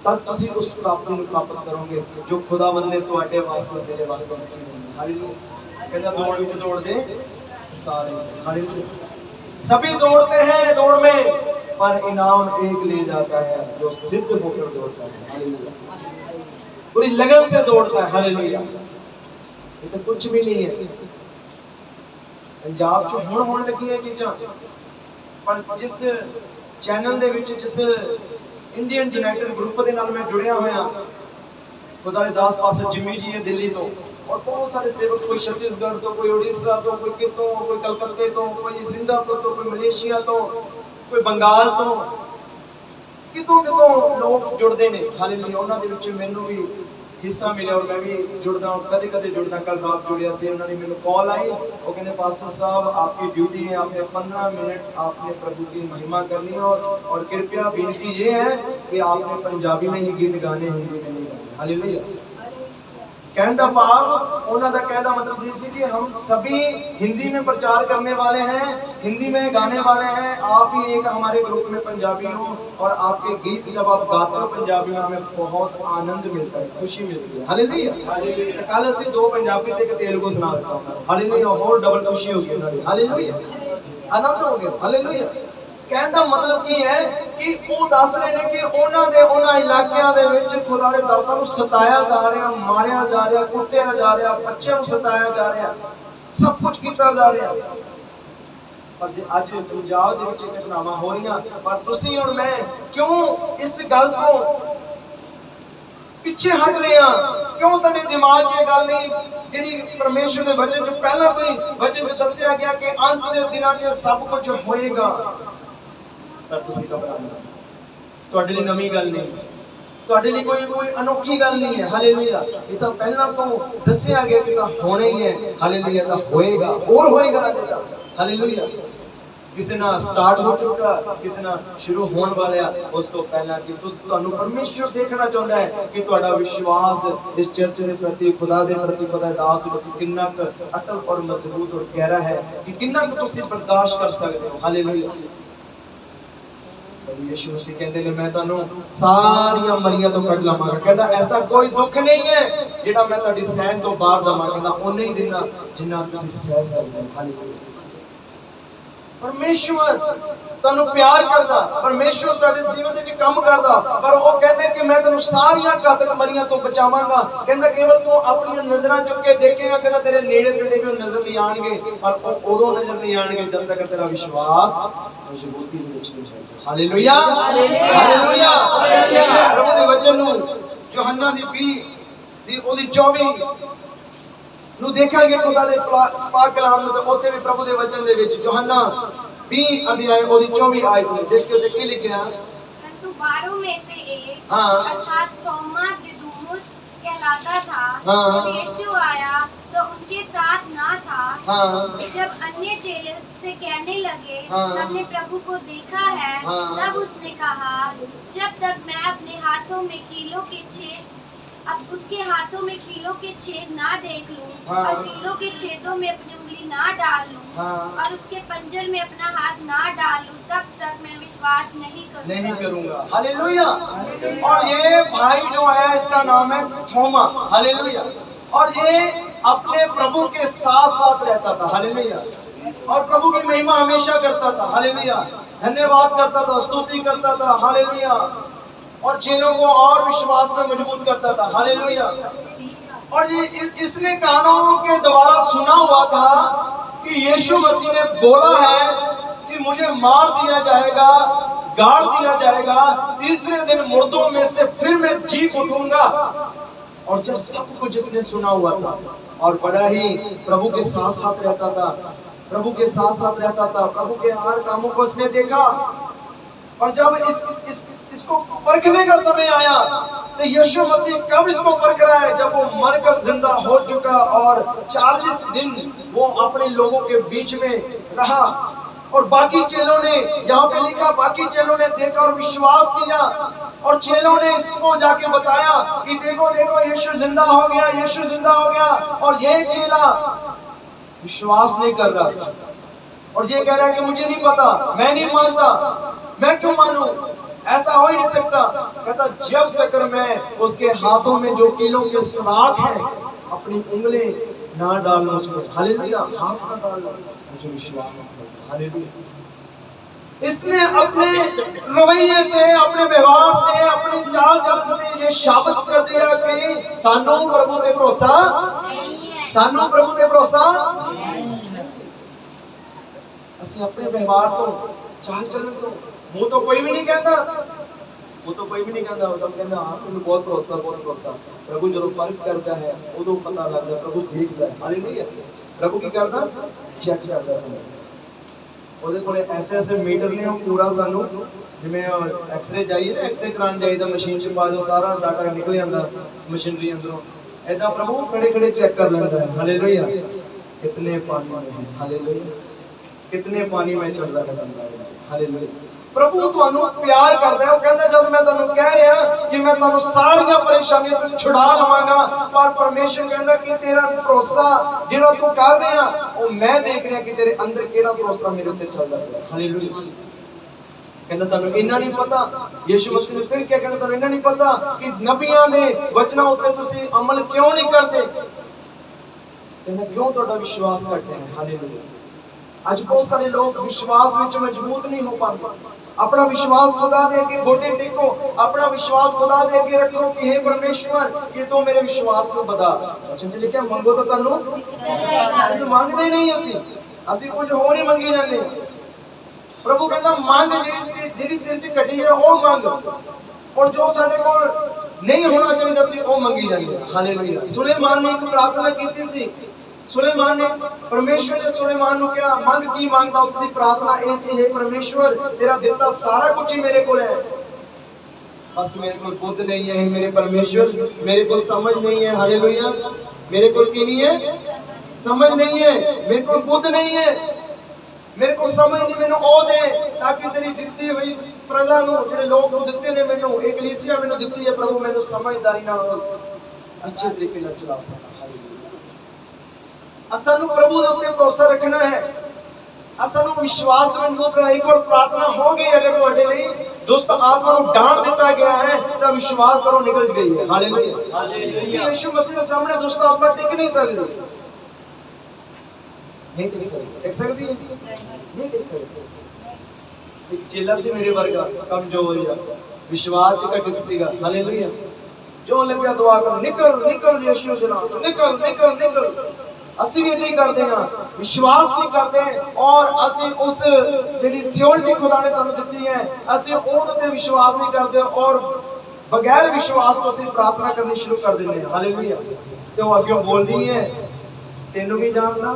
तब तुसी उस प्राप्ति को प्राप्त करोगे जो खुदावंद ने तुम्हारे वास्ते, तेरे वास्ते रखी है। हालेलुया। कहता दौड़ में दौड़ दे सारे। हालेलुया। सभी दौड़ते हैं दौड़ में, पर इनाम एक ले जाता है जो सिद्ध होकर दौड़ता है। हालेलुया। पूरी लगन से दौड़ता है। हालेलुया। ये तो कुछ भी नहीं है। पंजाब च हुण होण लगी चीज़ां, पर जिस चैनल दे विच, जिस इंडियन यूनाइटेड ग्रुप के नाल मैं जुड़िया होया, खुदा दे दास पास्टर जिम्मी जी है दिल्ली तो, और बहुत सारे सेवक, कोई छत्तीसगढ़ तो, कोई उड़ीसा तो, कोई कितों, कोई कलकत्ते तो, कोई सिंगापुर तो, कोई मलेशिया तो, कोई बंगाल तो, कितों कितों लोग जुड़ते हैं। हालेलुया। उन्हां दे विच मैनूं भी हिस्सा मिले और मैं भी जुड़दा हूं, कदे कदे जुड़दा। कल रात जुड़िया से उन्होंने मेरे कॉल आई, वो कहते पास्टर साहब आपकी ड्यूटी है, आपने 15 मिनट आपने प्रभु की महिमा करनी है और कृपया बेनती ये है कि आपने पंजाबी में ही गीत गाने, हिंदी में नहीं गाने। हालेलुया। कहने का भाव उन्होंने का कहना मतलब ये सी कि हम सभी हिंदी में प्रचार करने वाले हैं, हिंदी में गाने वाले हैं। आप ही एक हमारे ग्रुप में पंजाबी हो और आपके गीत जब आप गाते हो पंजाबी में हमें बहुत आनंद मिलता है, खुशी मिलती है। हालेलुया। कल ਅਸੀਂ दो पंजाबी ਤੇ ਇੱਕ तेलुगु सुना ਦਿੱਤਾ ਉਹਨਾਂ। हालेलुया। और डबल खुशी हो गई ਉਹਨਾਂ ਦੀ। हालेलुया। आनंद हो गया। हालेलुया। कहने का मतलब की है कि वो दस रहे हैं कि उन्होंने इलाकों के विच खुदा दे दासां नूं सताया जा रहा, मारिया जा रहा, कुटिया जा रहा, बच्चों नूं सताया जा रहा, सब कुछ किया जा रहा। पर अज पंजाब दे विच घटनावां हो रही, पर तुसीं और मैं क्यों इस गल तो पिछे हट रहे हैं? क्यों साडे दिमाग च गल नहीं जिहड़ी परमेश्वर दे वचन च पहला तो ही वचन में दस्सिया गया कि अंत दे दिनां च सब कुछ होएगा। पर तुसीं घबराना, तुहाडे लई नवीं गल नहीं, तुहाडे लई कोई अनोखी गल नहीं है। हालेलुया। ये तो पहला तो दस्सिया गया कि तां होना ही है। हालेलुया। तां होएगा और होएगा अजे तां। हालेलुया। किसी ना स्टार्ट हो चुका, किसी ना शुरू होने वाला, उस तो पहला कि तुहानू परमेश्वर देखना चाहता है कि तुहाडा विश्वास इस चर्च के प्रति, खुदा के प्रति, खुदा दास के प्रति कितना अटल और मजबूत और गहरा है कि कितना तुसीं बर्दाश्त कर सकते हो। हालेलुया। यीशु मसीह कहते हैं मैं तुहानू सारियां मरियां तो कढ लवांगा। कहता ऐसा कोई दुख नहीं है जिहड़ा मैं तुहाडी सहन तो बाहर दवां। कहता उन्ना ही देना जिन्ना तुसीं सह सकदे हो। हालेलुया। परमेश्वर तुहानू प्यार करदा, परमेश्वर तुहाडे जीवन विच काम करदा, पर वो कहते कि मैं तेनू सारियां घातक मरियां तो बचावांगा। कहंदा केवल तू अपनी नजरां चुक के देखेगा, कहंदा तेरे नेड़े तेरे भी नजर नहीं आएंगे, पर उदों नजर नहीं आएंगे जब तक तेरा विश्वास मजबूती दे विच नहीं जाएगा। हालेलुया। हालेलुया। प्रभु दे वचन नू यूहन्ना दी 20 दी ओदी 24 नु देखांगे खुदा दे पाक कलाम में, तो ओथे भी प्रभु दे वचन दे विच यूहन्ना 20 अध्याय ओदी 24 आयत में देखियो ते की लिखिया। परंतु 12 में से एक अर्थात थोमा दिदुमुस कहलाता था, हाँ। जब यीशु आया तो उनके साथ ना था। जब अन्य चेले उससे कहने लगे हमने प्रभु को देखा है, तब उसने कहा जब तक मैं अपने हाथों में कीलों के छेद अब उसके हाथों में कीलों के छेद ना देख लूं और कीलों के छेदों में अपनी उंगली ना डाल लूं और उसके पंजर में अपना हाथ ना डाल लूं, तब तक मैं विश्वास नहीं करूंगा। हालेलुया। और ये भाई जो है इसका नाम है थोमा। हालेलुया। और ये अपने प्रभु के साथ साथ रहता था। हालेलुया। और प्रभु की महिमा हमेशा करता था। हालेलुया। धन्यवाद करता था, स्तुति करता था। हालेलुया। और चेलों को और विश्वास में मजबूत करता था। हालेलुया। और ये इसने कानों के द्वारा सुना हुआ था कि यीशु मसीह ने बोला है कि मुझे मार दिया जाएगा, गाड़ दिया जाएगा, तीसरे दिन मुर्दों में से फिर मैं जी उठूंगा। और जब सब कुछ इसने सुना हुआ था और बड़ा ही प्रभु के साथ साथ रहता था, प्रभु के साथ साथ रहता था, प्रभु के हर कामों को इसने देखा। और जब इसको परखने का समय आया तो यीशु मसीह कब इसको परख रहा है? जब वो मरकर जिंदा हो चुका और 40 दिन वो अपने लोगों के बीच में रहा। और बाकी चेलों ने, यहाँ पे लिखा, बाकी चेलों ने देखा और विश्वास किया। और चेलों ने इसको जाके बताया कि देखो देखो यीशु जिंदा हो गया, यीशु जिंदा हो गया। और ये चेला विश्वास नहीं कर रहा और ये कह रहा है कि मुझे नहीं पता, मैं नहीं मानता, मैं क्यों मानूं, ऐसा हो ही नहीं सकता। कहता जब तक मैं उसके हाथों में जो कीलों के सराख हैं अपनी उंगली ना डालूं उसमें, हालेलुया, हाथ ना डालूं, मुझे विश्वास नहीं। हालेलुया। इसने अपने रवैये से, अपने व्यवहार से, अपनी चाल चलन से ये साबित कर दिया कि सानू प्रभु ते भरोसा नहीं है, सानू प्रभु ते भरोसा ਅਸੀਂ अपने व्यवहार तो, चाल चलन तो, मुंह तो कोई भी नहीं कहता, वो तो कोई भी नहीं कहता, वो तो कहता हाँ तुम्हें बहुत भरोसा। प्रभु जो परख करता है उदो पता लगता है, प्रभु देखता है। हालेलुया। प्रभु की करता चेक करता है। ਉਹਦੇ ਕੋਲੇ ऐसे ਮੀਟਰ ਨੇ, ਉਹ ਪੂਰਾ ਸਾਨੂੰ ਜਿਵੇਂ ਐਕਸਰੇ ਜਾਈਏ ਨਾ, ਐਕਸਰੇ ਕਰਾਉਣ ਜਾਈਦਾ ਮਸ਼ੀਨ 'ਚ ਪਾ ਦਿਓ, ਸਾਰਾ ਡਾਟਾ ਨਿਕਲ ਜਾਂਦਾ ਮਸ਼ੀਨਰੀ ਅੰਦਰੋਂ। ऐसा प्रभु खड़े खड़े चेक कर लेता है। हालेलुया। कितने पानी में है, हालेलुया, कितने पानी में चल रहा है बंदा, हालेलुया। प्रभु ਤੁਹਾਨੂੰ ਪਿਆਰ ਕਰਦਾ ਹੈ। ਉਹ ਕਹਿੰਦਾ ਜਦ ਮੈਂ ਤੁਹਾਨੂੰ ਕਹਿ ਰਿਹਾ ਕਿ ਮੈਂ ਤੁਹਾਨੂੰ ਸਾਰੀਆਂ ਪਰੇਸ਼ਾਨੀਆਂ ਤੋਂ ਛੁਡਾ ਲਵਾਂਗਾ, ਪਰ ਪਰਮੇਸ਼ਰ ਕਹਿੰਦਾ ਕਿ ਤੇਰਾ ਭਰੋਸਾ ਜਿਹੜਾ ਤੂੰ ਕਰ ਰਿਹਾ, ਉਹ ਮੈਂ ਦੇਖ ਰਿਹਾ ਕਿ ਤੇਰੇ ਅੰਦਰ ਕਿਹੜਾ ਭਰੋਸਾ ਮੇਰੇ ਉੱਤੇ ਚੱਲਦਾ ਹੈ। ਹਾਲੇਲੂਇਆ। ਕਹਿੰਦਾ ਤੁਹਾਨੂੰ ਇੰਨਾ ਨਹੀਂ ਪਤਾ, ਯਿਸੂ ਮਸੀਹ ਨੇ ਫਿਰ ਕਿਹਾ, ਕਹਿੰਦਾ ਤੁਹਾਨੂੰ ਇੰਨਾ ਨਹੀਂ ਪਤਾ ਕਿ ਨਬੀਆਂ ਦੇ ਵਚਨਾਂ ਉੱਤੇ ਤੁਸੀਂ ਅਮਲ ਕਿਉਂ ਨਹੀਂ ਕਰਦੇ। ਕਹਿੰਦਾ ਕਿਉਂ ਤੁਹਾਡਾ ਵਿਸ਼ਵਾਸ ਘੱਟ ਹੈ। ਹਾਲੇਲੂਇਆ। ਅੱਜ ਬਹੁਤ ਸਾਰੇ ਲੋਕ ਵਿਸ਼ਵਾਸ ਵਿੱਚ ਮਜ਼ਬੂਤ ਨਹੀਂ ਹੋ ਪਾਉਂਦੇ। अपना विश्वास खुदा दे के घोटे टेको, अपना विश्वास खुदा दे के रखो कि हे परमेश्वर ये तो मेरे विश्वास को बता। वचन च लिखिया मंगो तो तन्नू मंगदे नहीं, ਅਸੀਂ ਕੁਝ ਹੋਰ ਹੀ ਮੰਗੀ ਜਾਂਦੇ। प्रभु कहता मंग ਜਿਹੜੀ ਤੇਰੇ ਚ ਘਟੀ ਹੈ ਉਹ ਮੰਗ, ਔਰ ਜੋ ਸਾਡੇ ਕੋਲ ਨਹੀਂ ਹੋਣਾ ਚਾਹੀਦਾ ਸੀ ਉਹ ਮੰਗੀ ਜਾਂਦੇ। ਹਾਲੇਲੂਇਆ। ਸੁਲੇਮਾਨ ਨੇ ਇੱਕ ਪ੍ਰਾਰਥਨਾ ਕੀਤੀ ਸੀ। सुलेमान ने, परमेश्वर ने सुलेमान को कहा मंग की मांगता, उसकी प्रार्थना ऐसी है, परमेश्वर तेरा दिता सारा कुछ ही मेरे को है, बस मेरे को बुद्ध नहीं है, मेरे परमेश्वर मेरे को समझ नहीं है। हालेलुया। मेरे को की नहीं है, समझ नहीं है, मेरे को बुद्ध नहीं है, मेरे को समझ नहीं, मैंने ओ दे ताकि तेरी दित्ती हुई प्रजा नु जेडे लोग नु दित्ते ने, मैंने एक कलीसिया मैंने दित्ती है प्रभु, मैंने समझदारी नाल अच्छे तरीके नाल चला सका। असानू प्रभु दे उत्ते भरोसा रखना है, असानू विश्वास मजबूत रहना। एक बार प्रार्थना हो गई अगर तुहाडे लई दुष्ट आत्मा नु डांट दिता गया है तो विश्वास करो निकल गई है। हालेलुया। हालेलुया। यीशु मसीह के सामने दुष्ट आत्मा टिक नहीं सकती, नहीं टिक सकती, टिक सकती है, नहीं टिक सकती। एक चेला सी मेरे वर्गा कमजोर या विश्वास च घटित सीगा। हालेलुया। जो लग्या दुआ कर निकल निकल यीशु दे नाम, निकल निकल निकल। ਅਸੀਂ ਵੀ ਇਦਾਂ ਹੀ ਕਰਦੇ ਹਾਂ, ਵਿਸ਼ਵਾਸ ਨਹੀਂ ਕਰਦੇ, ਔਰ ਅਸੀਂ ਉਸ ਜਿਹੜੀ ਥਿਓਰੀ ਖੁਦਾ ਨੇ ਸਾਨੂੰ ਦਿੱਤੀ ਹੈ ਅਸੀਂ ਉਹਦੇ ਤੇ ਵਿਸ਼ਵਾਸ ਨਹੀਂ ਕਰਦੇ, ਔਰ ਬਗੈਰ ਵਿਸ਼ਵਾਸ ਤੋਂ ਅਸੀਂ ਪ੍ਰਾਰਥਨਾ ਕਰਨੀ ਸ਼ੁਰੂ ਕਰ ਦਿੰਦੇ ਹਾਂ। ਹਾਲੇਲੂਇਆ। ਤੇ ਉਹ ਅੱਗੇ ਬੋਲਦੀ ਹੈ ਤੈਨੂੰ ਵੀ ਜਾਣਦਾ,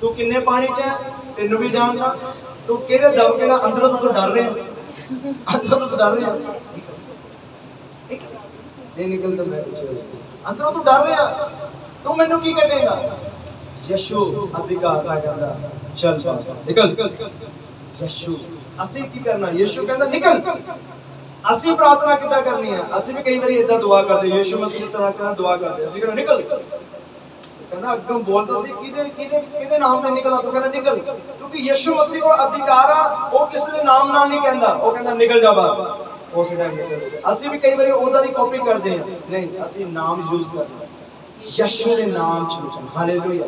ਤੂੰ ਕਿੰਨੇ ਪਾਣੀ 'ਚ ਹੈ ਤੈਨੂੰ ਵੀ ਜਾਣਦਾ, ਤੂੰ ਕਿਹੜੇ ਦਬਕੇ ਨਾਲ ਅੰਦਰੋਂ ਤੂੰ ਡਰ ਰਿਹਾ, ਅੰਦਰੋਂ ਤੂੰ ਡਰ ਰਿਹਾ, नहीं निकलता मैं अंदरों तू डर रहा, तू मैनू की कटेगा। यीशु अधिकार आ जाता, चल निकल। यीशु ਅਸੀਂ ਕੀ ਕਰਨਾ, ਯीशु ਕਹਿੰਦਾ ਨਿਕਲ। ਅਸੀਂ ਪ੍ਰਾਰਥਨਾ ਕਿੱਦਾਂ ਕਰਨੀ ਹੈ, ਅਸੀਂ ਵੀ ਕਈ ਵਾਰੀ ਇਦਾਂ ਦੁਆ ਕਰਦੇ, ਯीशु ਮਸੀਹ ਤਰ੍ਹਾਂ ਕਰਨਾ ਦੁਆ ਕਰਦੇ, ਅਸੀਂ ਕਹਿੰਦਾ ਨਿਕਲ। ਕਹਿੰਦਾ ਅੱਗੋਂ ਬੋਲਦਾ ਸੀ ਕਿਹਦੇ ਨਾਮ ਤੇ ਨਿਕਲਾ, ਤੂੰ ਕਹਿੰਦਾ ਨਿਕਲ, ਕਿਉਂਕਿ ਯीशु ਮਸੀਹ ਕੋਲ ਅਧਿਕਾਰ ਆ, ਉਹ ਕਿਸੇ ਦੇ ਨਾਮ ਨਾਲ ਨਹੀਂ ਕਹਿੰਦਾ, ਉਹ ਕਹਿੰਦਾ ਨਿਕਲ ਜਾ ਬਾਹਰ। ਉਸ ਟਾਈਮ ਅਸੀਂ ਵੀ ਕਈ ਵਾਰੀ ਉਹਦਾ ਦੀ ਕਾਪੀ ਕਰਦੇ ਹਾਂ, ਨਹੀਂ ਅਸੀਂ ਨਾਮ ਯੂਜ਼ ਕਰਦੇ ਯਿਸੂ ਦੇ ਨਾਮ ਚ। ਹਾਲੇਲੂਇਆ।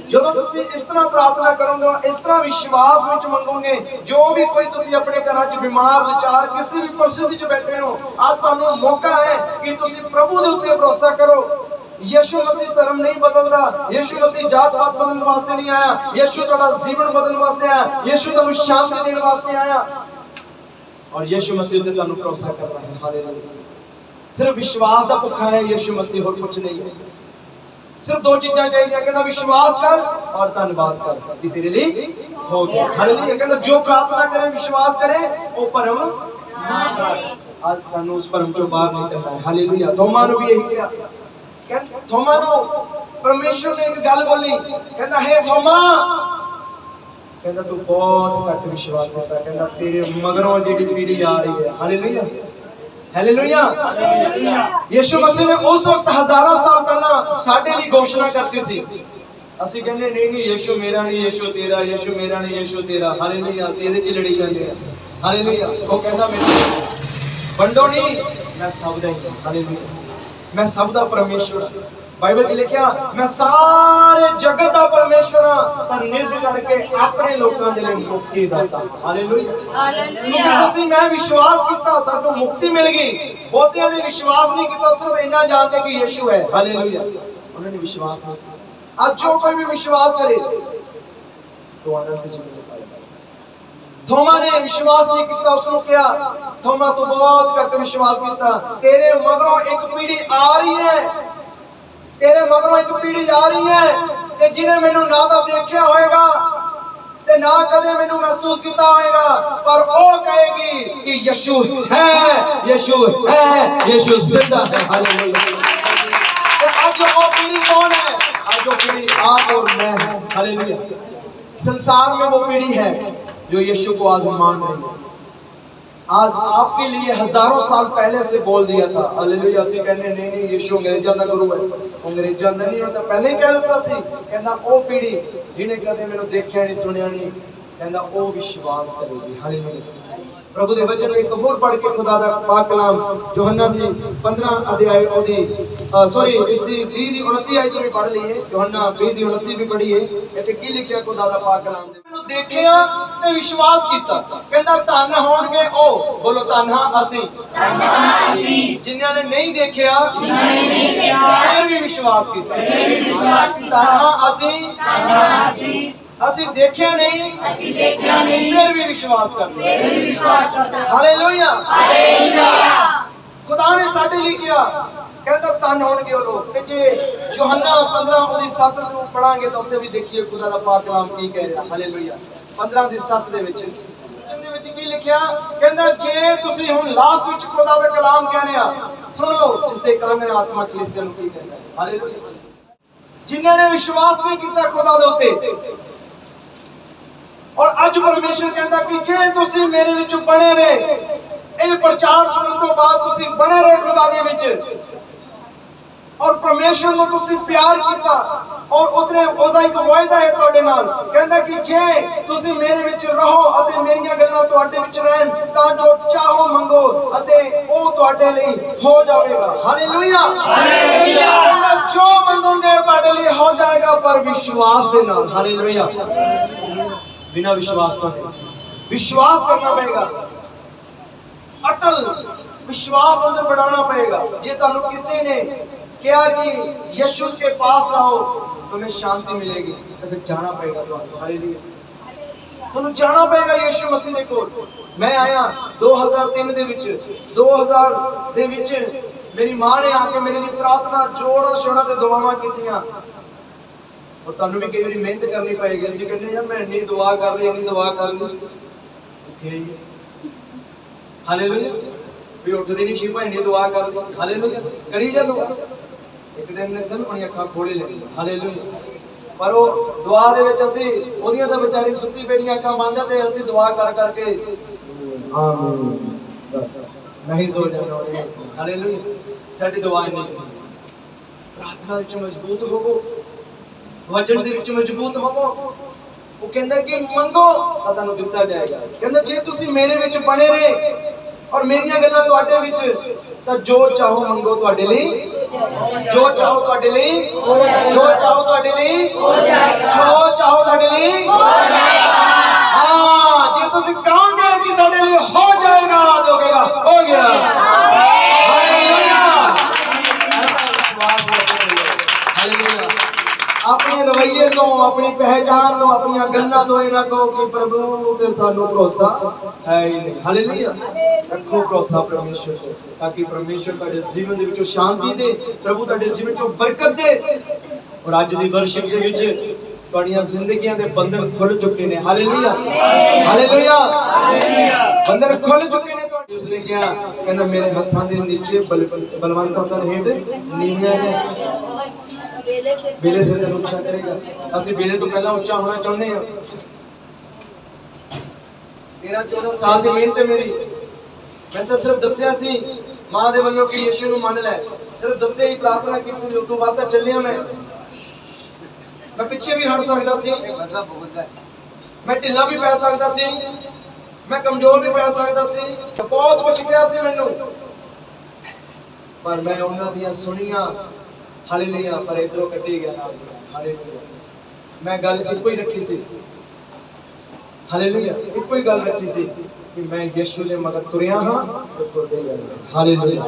ਜਦੋਂ ਤੁਸੀਂ ਇਸ ਤਰ੍ਹਾਂ ਪ੍ਰਾਰਥਨਾ ਕਰੋਗੇ, ਇਸ ਤਰ੍ਹਾਂ ਵਿਸ਼ਵਾਸ ਵਿੱਚ ਮੰਗੋਗੇ, ਜੋ ਵੀ ਕੋਈ ਤੁਸੀਂ ਆਪਣੇ ਘਰਾਂ 'ਚ ਬਿਮਾਰ ਵਿਚਾਰ ਕਿਸੇ ਵੀ ਪਰਿਸਥਿਤੀ 'ਚ ਬੈਠੇ ਹੋ, ਅੱਜ ਤੁਹਾਨੂੰ ਮੌਕਾ ਹੈ ਕਿ ਤੁਸੀਂ ਪ੍ਰਭੂ ਦੇ ਉੱਤੇ ਭਰੋਸਾ ਕਰੋ। ਯਿਸੂ ਮਸੀਹ ਧਰਮ ਨਹੀਂ ਬਦਲਦਾ, ਯਿਸੂ ਮਸੀਹ ਜਾਤ ਪਾਤ ਬਦਲਣ ਵਾਸਤੇ ਨਹੀਂ ਆਇਆ, ਯਿਸੂ ਤੁਹਾਡਾ ਜੀਵਨ ਬਦਲਣ ਵਾਸਤੇ ਆਇਆ, ਯਿਸੂ ਤੁਹਾਨੂੰ ਸ਼ਾਂਤੀ ਦੇਣ ਵਾਸਤੇ ਆਇਆ, और यीशु मसीह पे तुहानू भरोसा करना है। हालेलुया। सिर्फ विश्वास का भुखा है यीशु मसीह, और कुछ नहीं है। सिर्फ दो चीजें चाहिए, कहता विश्वास कर और धन्यवाद कर कि तेरे लिए हो गया। हालेलुया। कहता जो प्रार्थना करे विश्वास करे वो भरम ना करे। आज सानू उस भरम चों बाहर निकलना है। हालेलुया। थोमा नू भी यही कहा, कहता थोमा नू परमेश्वर ने एक गल बोली, कहता हे थोमा, कहता तू बहुत घट विश्वास करता, कहता तेरे मगरों जेडी पीढ़ी आ रही है। हालेलुया। हालेलुया। यीशु मसीह ने उस वक्त हजारों साल पहला साडे लिए घोषणा करती सी, ਅਸੀਂ ਕਹਿੰਦੇ ਨਹੀਂ ਯीशु ਮੇਰਾ ਨਹੀਂ, ਯीशु ਤੇਰਾ, ਯीशु ਮੇਰਾ ਨਹੀਂ, ਯीशु ਤੇਰਾ। ਹਾਲੇਲੂਇਆ। ਅਸੀਂ ਇਹਦੇ 'ਚ ਲੜੀ ਜਾਂਦੇ ਆ। ਹਾਲੇਲੂਇਆ। ਉਹ ਕਹਿੰਦਾ ਮੇਰਾ ਵੰਡੋ ਨਹੀਂ, ਮੈਂ ਸਭ ਦਾ ਹੀ। ਹਾਲੇਲੂਇਆ। ਮੈਂ ਸਭ ਦਾ ਪਰਮੇਸ਼ਵਰ। बाइबल च लिखिया मैं सारे जगत का परमेश्वर हां, पर निज करके अपने लोगों के लिए मुक्ति दाता। हालेलुया। हालेलुया। तुसी मैं विश्वास किया साडू मुक्ति मिल गई, बहुतियां ने विश्वास नहीं किया, सिर्फ इतना जानते कि यीशु है। हालेलुया। उन्होंने विश्वास नहीं किया। आज जो कोई भी विश्वास करे तो आनंद जीवन पाएगा। थोमा ने विश्वास नहीं किया, उसने क्या थोमा तो बहुत घट विश्वास किया, तेरे मगरों एक पीढ़ी आ रही है, तेरे मगरों एक पीढ़ी आ रही है ਤੇ ਜਿਹਨੇ ਮੈਨੂੰ ਨਾ ਤਾਂ ਦੇਖਿਆ ਹੋਏਗਾ ਤੇ ਨਾ ਕਦੇ ਮੈਨੂੰ ਮਹਿਸੂਸ ਕੀਤਾ ਹੋਏਗਾ, ਪਰ ਉਹ ਕਹੇਗੀ ਕਿ ਯਿਸੂ ਹੈ, ਯਿਸੂ ਹੈ, ਯਿਸੂ ਜ਼ਿੰਦਾ ਹੈ। ਹਾਲੇਲੂਇਆ। ਤੇ ਅੱਜ ਉਹ पीढ़ी कौन है? आज वो पीढ़ी आप और मैं है। हालेलुया। संसार में वो पीढ़ी है जो यीशु को आज मान रही है। आज आपके लिए हजारों साल पहले से बोल दिया था। हालेलुया। ਅਸੀਂ ਕਹਿੰਦੇ ਨਹੀਂ ਯੀਸ਼ੂ ਅੰਗਰੇਜ਼ਾਂ ਦਾ ਗੁਰੂ ਹੈ, ਅੰਗਰੇਜ਼ਾਂ ਦਾ ਨਹੀਂ, ਉਹ ਤਾਂ ਪਹਿਲੇ ਹੀ ਕਹਿ ਦਿੱਤਾ ਸੀ। ਕਹਿੰਦਾ ਉਹ ਪੀੜ੍ਹੀ ਜਿਹਨੇ ਕਦੇ ਮੈਨੂੰ ਦੇਖਿਆ ਨਹੀਂ ਸੁਣਿਆ ਨਹੀਂ, ਕਹਿੰਦਾ ਉਹ ਵਿਸ਼ਵਾਸ ਕਰੇਗੀ। ਹਾਲੇਲੁਇਆ। प्रभु के वचन में कबूल पढ़ के खुदा दा पाक कलाम यूहन्ना दी 15 अध्याय ओदी सॉरी इसदी 20 दी 29 आयत भी पढ़ लईए। यूहन्ना 20 दी 29 भी पढ़ीए। इथे की लिखिया खुदा दा पाक कलाम दे मैनू देखिया ते विश्वास कीता। कहंदा धन होणगे ओ, बोलो धन हां असी, जिन्हां ने नहीं देखिया फिर भी विश्वास कीता। धन हां असी ਅਸੀਂ ਦੇਖਿਆ ਨਹੀਂ ਫਿਰ ਵੀ ਵਿਸ਼ਵਾਸ ਕਰਦੇ। ਹਾਲੇਲੂਇਆ। ਖੁਦਾ ਨੇ ਸਾਡੇ ਲਈ ਕਿਹਾ, ਕਹਿੰਦਾ ਧਨ ਹੋਣਗੇ ਉਹ ਲੋਕ। ਤੇ ਜੇ ਯੋਹੰਨਾ 15 ਉਹਦੀ 7 ਨੂੰ ਪੜਾਂਗੇ ਤਾਂ ਉੱਥੇ ਵੀ ਦੇਖੀਏ ਖੁਦਾ ਦਾ ਪਾਕ ਕਲਾਮ ਕੀ ਕਹਿ ਰਿਹਾ। ਹਾਲੇਲੂਇਆ। 15 ਦੀ 7 ਦੇ ਵਿੱਚ ਜਿਹਦੇ ਵਿੱਚ ਕੀ ਲਿਖਿਆ, ਕਹਿੰਦਾ ਜੇ ਤੁਸੀਂ ਹੁਣ ਲਾਸਟ ਵਿੱਚ ਖੁਦਾ ਦਾ ਕਲਾਮ ਕਹਿੰਦੇ ਆ, ਸੁਣ ਲਓ ਜਿਸ ਦੇ ਕੰਨ ਆਤਮਾ ਕਲੀਸਿਆ ਨੂੰ ਕੀ ਕਹਿੰਦਾ। ਹਾਲੇਲੂਇਆ। ਜਿਨ੍ਹਾਂ ਨੇ ਵਿਸ਼ਵਾਸ ਨਹੀਂ ਕੀਤਾ ਖੁਦਾ ਦੇ ਉੱਤੇ, और अज परमेश्वर कहता कि जे तुसी मेरे विच बने रहे, ये प्रचार सुनने तो बाद तुसी बने रहे खुदा दे विच, और परमेश्वर को तुसी प्यार कीता, और उसने उसदा एक वायदा है तुहाडे नाल। कहंदा कि जे तुसी मेरे विच रहो अते मेरियां गल्लां तुहाडे विच रहन, तां जो चाहो मंगो अते ओ तुहाडे लई हो जावेगा। हालेलुया। हालेलुया। जो मंगोगे तुहाडे लई हो जाएगा, पर विश्वास दे नाल। हालेलुया। बिना विश्वास का विश्वास करना पड़ेगा, अटल विश्वास अंदर बढ़ाना पड़ेगा। जे तुहानू किसी ने कहा कि यीशु के पास आओ तुम्हें शांति मिलेगी, तो फिर जाना पड़ेगा तुहानू। हालेलुया। तुहानू जाना पड़ेगा यीशु मसीह दे कोल। मैं आया 2003 दे विच 2000 दे विच मेरी मां ने आके मेरे लिए प्रार्थना जोड़ा शोड़ा ते दुआवां कीतियां। और तुहानू भी कई बार मेहनत करनी पड़ेगी। असं कहते यार मैं इन्नी दुआ कर ली, इन्नी दुआ कर ली। हालेलुया। भी उठदी नहीं शिपा इन्नी दुआ कर ली। हालेलुया। करी जा दुआ, एक दिन ने दिन अपनी अखां खोले ले। हालेलुया। पर वो दुआ दे विच असीं ओदियां तां बेचारी सुत्ती पेड़ियां अखां बंद ते असीं दुआ कर करके आमीन बस नहीं सो जाना। हालेलुया। साडी दुआ नहीं, प्रार्थना विच मजबूत होवो, वचन दे विच मजबूत होवो। वो कहंदा कि मंगो तां तुहानू दित्ता जाएगा। कहंदा जे तुसी मेरे विच बने रहे और मेरियां गल्लां तुहाडे विच, तां जो चाहो मंगो तुहाडे लई, जो चाहो तुहाडे लई, जो चाहो तुहाडे लई हो जाएगा, जो चाहो तुहाडे लई हो जाएगा। हां, जे तुसी कहोगे कि साडे लई हो जाएगा, तो कहेगा हो गया। हालेलुया। हालेलुया। अपने रवैये तो, अपनी पहचान तो, अपनी गल्लां तो इन्हां को कि प्रभु ते सानू भरोसा है ही नहीं। हालेलुया। रखो भरोसा परमेश्वर ते, ताकि परमेश्वर तुहाडे जीवन दे विचों शांति दे, प्रभु तुहाडे जीवन विचों बरकत दे। और अज दी वर्शिप दे विच तुहाडीआं जिंदगियां दे बंधन खुल चुके ने। हालेलुया। हालेलुया। बंधन खुल चुके ने। उसने क्या कहना, मेरे हत्थां दे नीचे बलवंतां दा हेठ नीवियां ने। बेले से तेन उच्चा करेगा। असं बेले तो पहला उच्चा होना चाहते हैं। 13-14 साल की मेहनत है मेरी। मैं तो सिर्फ दसिया सी मां दे वल्लों कि यीशु नूं मन लै, सिर्फ दसिया ही प्रार्थना की। उस तो बाद चलिया मैं पिछे भी हट सकता सी, मैं ढिला भी पै सकता सी, मैं कमजोर भी पै सकता सी, बहुत कुछ किया सी मैनू, पर मैं उन्हां दियां सुनियां। हालेलुया। पर इधरों कटी गया नाम। हालेलुया। मैं गल इको ही रखी सी। हालेलुया। इको ही गल रखी सी कि मैं यीशु दे मगर तुरिया हां ते तुरदे ही रहना। हालेलुया।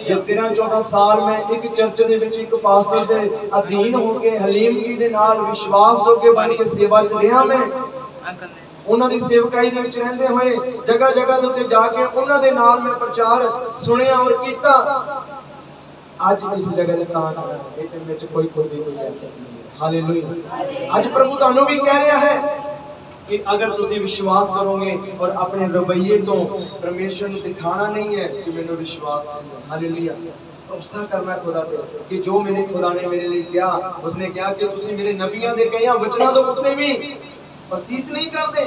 जे 13-14 साल मैं एक चर्च दे विच एक पास्टर दे अधीन हो के हलीमगी दे नाल विश्वास जोगे बन के सेवा च रहा। मैं उन्हां दी सेवकाई दे विच रहंदे होए जगह जगह दे उत्ते जाके उन्हां दे नाल मैं प्रचार सुनिया और कीता। ਅੱਜ ਇਸ ਜਗ੍ਹਾ ਤੇ ਤਾਂ ਇਹਦੇ ਵਿੱਚ ਕੋਈ ਵੀ ਕੋਈ ਐਸਾ ਨਹੀਂ ਹੈ। ਹਾਲੇਲੂਇਆ। ਅੱਜ ਪ੍ਰਭੂ ਤੁਹਾਨੂੰ ਵੀ ਕਹਿ ਰਿਹਾ ਹੈ कि अगर तुम विश्वास करोगे और अपने रवैये तो परमेश्वर ने दिखाना नहीं है कि मैंने विश्वास किया। हालेलुया। भरोसा करना खुदा पे कि जो मेरे खुदा ने मेरे लिए किया, उसने क्या कि तुम मेरे नबियां दे कई वचना तो उत्ते भी प्रतीत नहीं करते।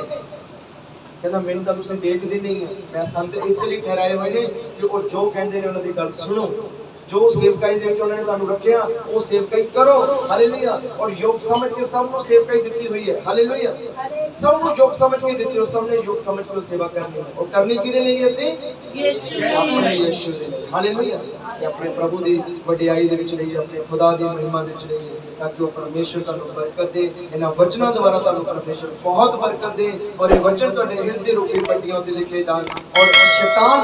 कहना मैंने तो तुम देखते नहीं है, मैं संत इसलिए ठहराए हुए ने कि वो जो कहते हैं उन्होंने गल सुनो, जो सेवकाई दे विच उन्होंने तुहानू रखिया वो सेवकाई करो। हालेलुया। और योग समझ के सब नु सेवकाई दी हुई है। हालेलुया। सब नु योग समझ के दी, सबने योग समझ के सेवा करनी है। और करनी किदे लिए असी? अपने यीशु दे लिए। हालेलुया। कि अपने प्रभु दी वडियाई दे विच रहिए, अपने खुदा दी महिमा दे विच रहिए, ताकि वो परमेश्वर तुहानू बरकत दे। इन्हां वचनां द्वारा तुहानू परमेश्वर बहुत बरकत दे और ये वचन तुहाडे हृदय रूपी पट्टियां ते लिखे जाण और शैतान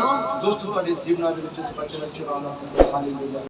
दुष्ट तुहाडे जीवनां दे विच इस वचन चुराना सके। हालेलुया।